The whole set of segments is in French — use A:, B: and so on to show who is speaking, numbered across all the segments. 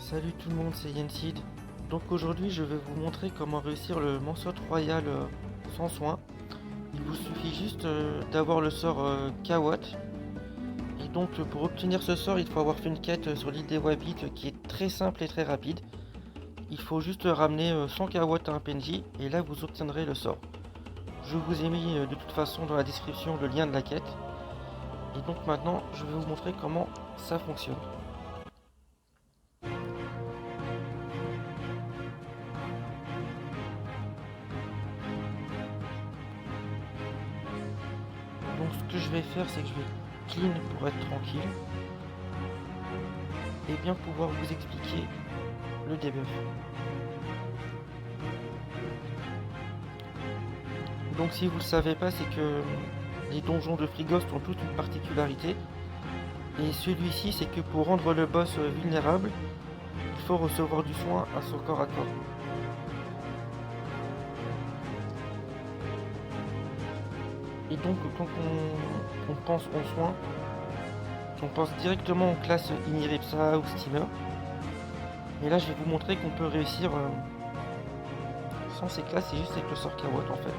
A: Salut tout le monde, c'est Yensid. Donc aujourd'hui je vais vous montrer comment réussir le Moonshot Royal sans soin. Il vous suffit juste d'avoir le sort Kawat. Et donc pour obtenir ce sort il faut avoir fait une quête sur l'île des Wabbits qui est très simple et très rapide. Il faut juste ramener 100 Kawat à un PNJ et là vous obtiendrez le sort. Je vous ai mis de toute façon dans la description le lien de la quête. Et donc maintenant je vais vous montrer comment ça fonctionne. Donc ce que je vais faire, c'est que je vais clean pour être tranquille et bien pouvoir vous expliquer le debuff. Donc si vous ne le savez pas, c'est que les donjons de Frighost ont toute une particularité. Et celui-ci, c'est que pour rendre le boss vulnérable, il faut recevoir du soin à son corps à corps. Et donc quand on pense aux soins, on pense directement aux classes Iniripsa ou Steamer. Mais là je vais vous montrer qu'on peut réussir sans ces classes, c'est juste avec le sort Kawat en fait.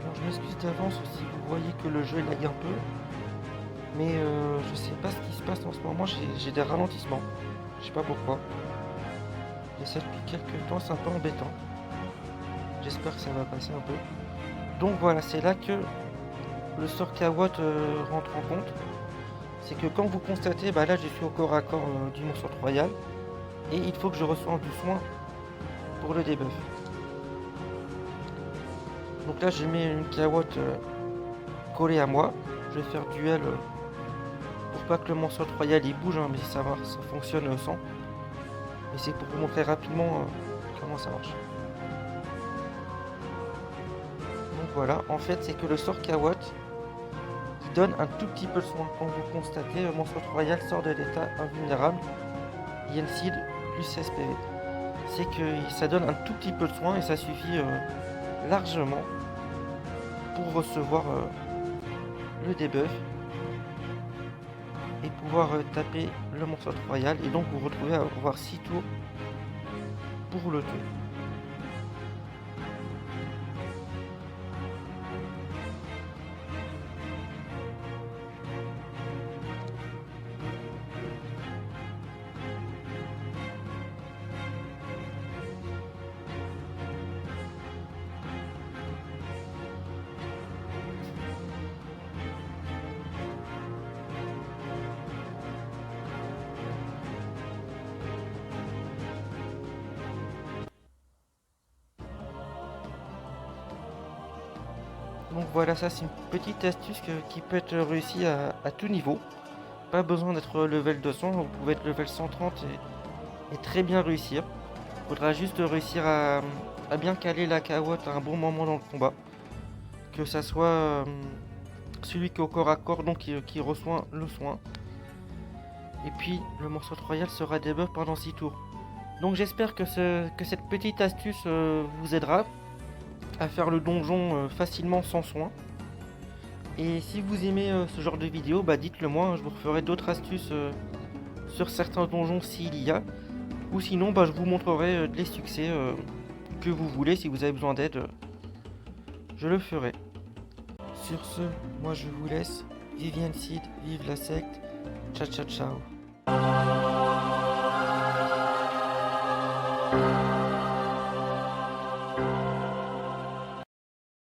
A: Alors je m'excuse d'avance si vous voyez que le jeu lag un peu, mais je sais pas ce qui se passe en ce moment, j'ai des ralentissements, je sais pas pourquoi. J'ai ça depuis quelques temps, c'est un peu embêtant. J'espère que ça va passer un peu. Donc voilà, c'est là que le sort Kawat rentre en compte. C'est que quand vous constatez, bah là je suis au corps à corps du monstre royal, et il faut que je reçoive du soin pour le debuff. Donc là j'ai mis une Kawat collée à moi. Je vais faire duel pour pas que le monstre royal il bouge, hein, mais ça va, ça fonctionne sans. Mais c'est pour vous montrer rapidement comment ça marche. Donc voilà, en fait c'est que le sort Kawat il donne un tout petit peu de soin. Quand vous constatez, le monstre royal sort de l'état invulnérable, Yensid plus 16 PV. C'est que ça donne un tout petit peu de soin et ça suffit largement pour recevoir le debuff et pouvoir taper le monstre royal et donc vous retrouvez à avoir 6 tours pour le tuer. Donc voilà, ça c'est une petite astuce qui peut être réussie à tout niveau. Pas besoin d'être level 200, vous pouvez être level 130 et très bien réussir. Faudra juste réussir à bien caler la Kawat à un bon moment dans le combat. Que ça soit celui qui est au corps à corps, donc qui reçoit le soin. Et puis le morceau royal sera debuff pendant 6 tours. Donc j'espère que cette petite astuce vous aidera à faire le donjon facilement sans soin. Et si vous aimez ce genre de vidéo, bah dites-le moi, hein, je vous referai d'autres astuces sur certains donjons s'il y a. Ou sinon, bah, je vous montrerai les succès que vous voulez. Si vous avez besoin d'aide, je le ferai. Sur ce, moi je vous laisse. Viviane Seed, vive la secte. Ciao ciao ciao.